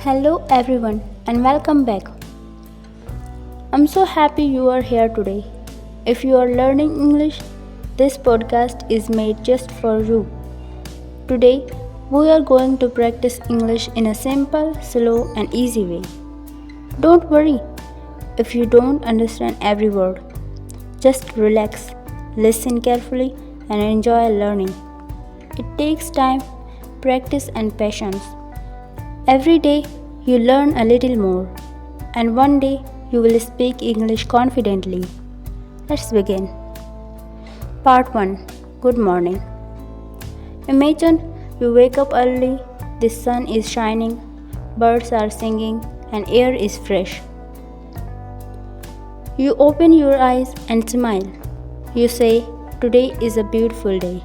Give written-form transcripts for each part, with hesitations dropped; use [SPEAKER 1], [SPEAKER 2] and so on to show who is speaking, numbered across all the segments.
[SPEAKER 1] Hello everyone and welcome back. I'm so happy you are here today. If you are learning English, this podcast is made just for you. Today, we are going to practice English in a simple, slow, and easy way. Don't worry if you don't understand every word. Just relax, listen carefully, and enjoy learning. It takes time, practice, and patience. Every day, you learn a little more, and one day, you will speak English confidently. Let's begin. Part 1. Good morning. Imagine you wake up early, the sun is shining, birds are singing, and air is fresh. You open your eyes and smile. You say, "Today is a beautiful day."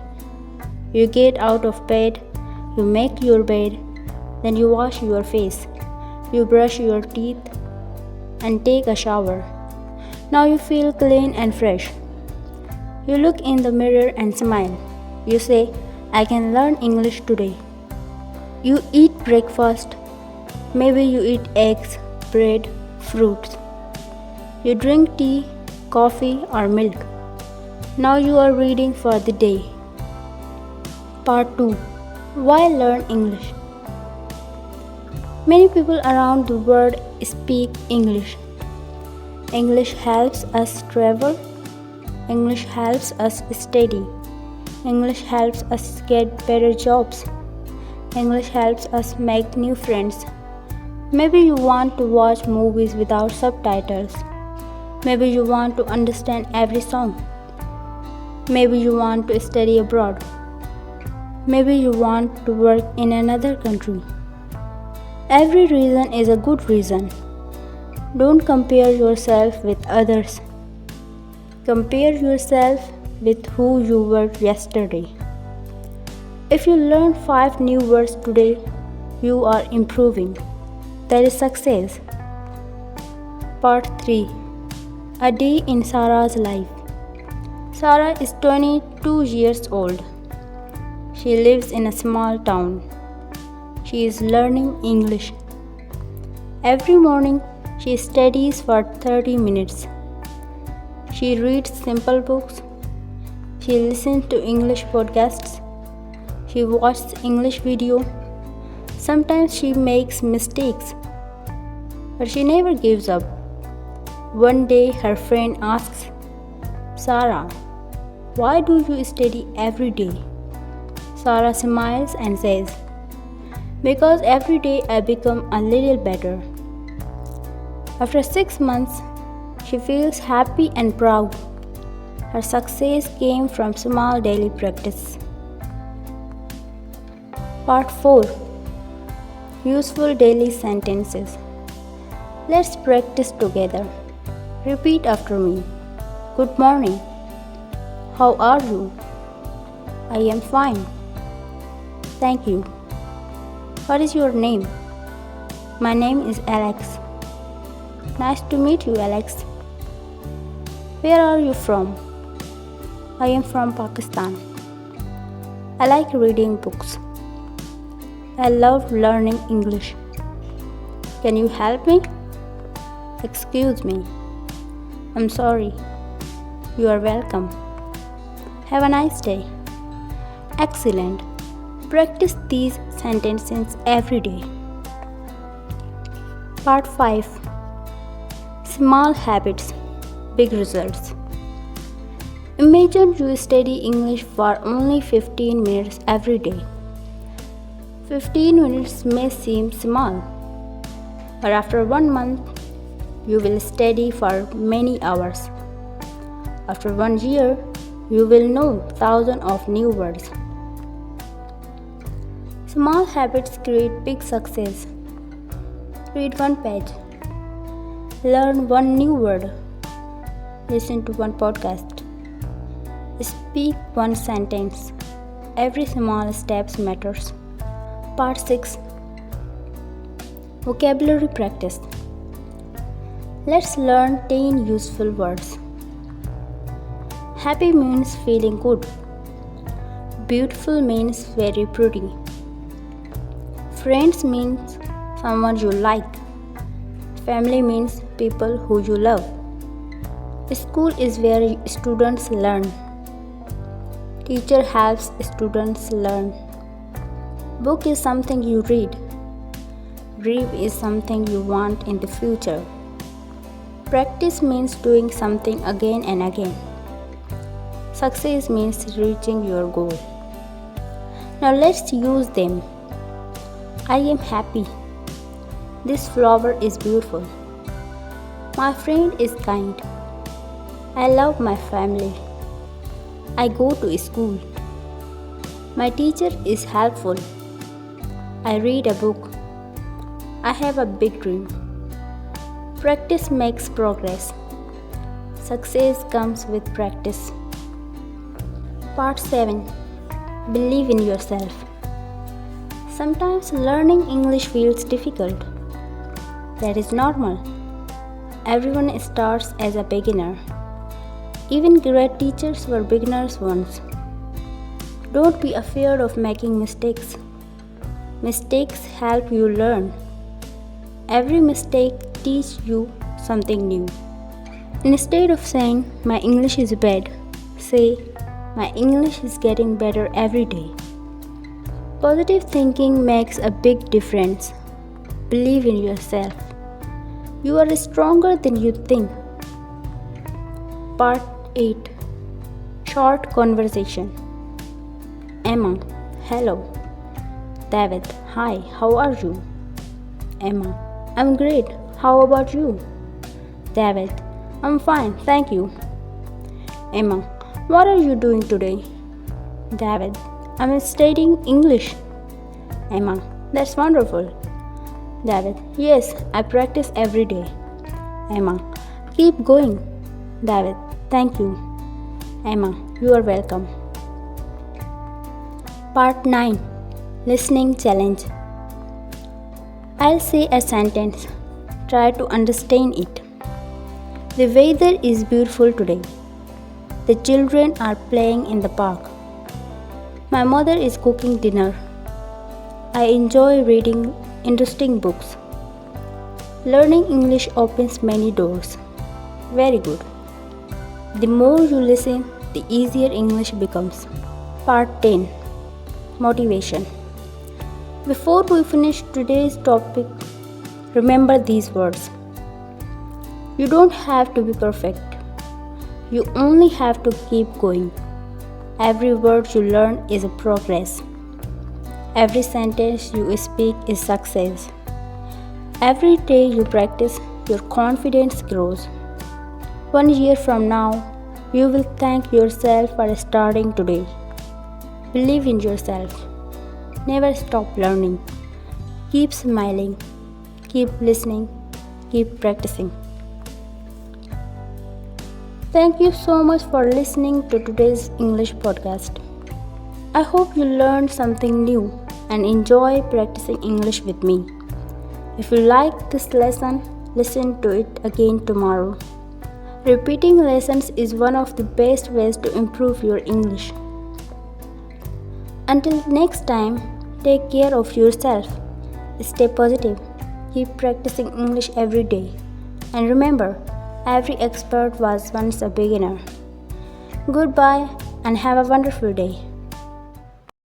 [SPEAKER 1] You get out of bed, you make your bed, then you wash your face. You brush your teeth and take a shower. Now you feel clean and fresh. You look in the mirror and smile. You say, "I can learn English today." You eat breakfast. Maybe you eat eggs, bread, fruits. You drink tea, coffee, or milk. Now you are reading for the day. Part 2. Why learn English? Many people around the world speak English. English helps us travel. English helps us study. English helps us get better jobs. English helps us make new friends. Maybe you want to watch movies without subtitles. Maybe you want to understand every song. Maybe you want to study abroad. Maybe you want to work in another country. Every reason is a good reason. Don't compare yourself with others. Compare yourself with who you were yesterday. If you learn 5 new words today, you are improving. That is success. Part 3. A day in Sarah's life. Sarah is 22 years old. She lives in a small town. She is learning English. Every morning, she studies for 30 minutes. She reads simple books. She listens to English podcasts. She watches English video. Sometimes she makes mistakes, but she never gives up. One day, her friend asks, "Sarah, why do you study every day?" Sarah smiles and says, "Because every day I become a little better." After 6 months, she feels happy and proud. Her success came from small daily practice. Part 4. Useful daily sentences. Let's practice together. Repeat after me. Good morning. How are you? I am fine. Thank you. What is your name? My name is Alex. Nice to meet you, Alex. Where are you from? I am from Pakistan. I like reading books. I love learning English. Can you help me? Excuse me. I'm sorry. You are welcome. Have a nice day. Excellent. Practice these sentences every day. Part 5. Small habits, big results. Imagine you study English for only 15 minutes every day. 15 minutes may seem small, but after 1 month, you will study for many hours. After 1 year, you will know thousands of new words. Small habits create big success. Read 1 page. Learn 1 new word. Listen to 1 podcast. Speak 1 sentence. Every small step matters. Part 6. Vocabulary practice. Let's learn 10 useful words. Happy means feeling good. Beautiful means very pretty. Friends means someone you like. Family means people who you love. School is where students learn. Teacher helps students learn. Book is something you read. Dream is something you want in the future. Practice means doing something again and again. Success means reaching your goal. Now let's use them. I am happy. This flower is beautiful. My friend is kind. I love my family. I go to school. My teacher is helpful. I read a book. I have a big dream. Practice makes progress. Success comes with practice. Part 7. Believe in yourself. Sometimes learning English feels difficult. That is normal. Everyone starts as a beginner. Even great teachers were beginners once. Don't be afraid of making mistakes. Mistakes help you learn. Every mistake teaches you something new. Instead of saying, "My English is bad," say, "My English is getting better every day." Positive thinking makes a big difference. Believe in yourself. You are stronger than you think. Part 8. Short conversation. Emma, hello. David, hi, how are you? Emma, I'm great. How about you? David, I'm fine, thank you. Emma, what are you doing today? David, I'm studying English. Emma, that's wonderful. David, yes, I practice every day. Emma, keep going. David, thank you. Emma, you are welcome. Part 9. Listening challenge. I'll say a sentence. Try to understand it. The weather is beautiful today. The children are playing in the park. My mother is cooking dinner. I enjoy reading interesting books. Learning English opens many doors. Very good. The more you listen, the easier English becomes. Part 10. Motivation. Before we finish today's topic, remember these words. You don't have to be perfect. You only have to keep going. Every word you learn is a progress. Every sentence you speak is success. Every day you practice, your confidence grows. 1 year from now, you will thank yourself for starting today. Believe in yourself. Never stop learning. Keep smiling. Keep listening. Keep practicing. Thank you so much for listening to today's English podcast. I hope you learned something new and enjoy practicing English with me. If you like this lesson, listen to it again tomorrow. Repeating lessons is one of the best ways to improve your English. Until next time, take care of yourself. Stay positive. Keep practicing English every day. And remember, every expert was once a beginner. Goodbye and have a wonderful day.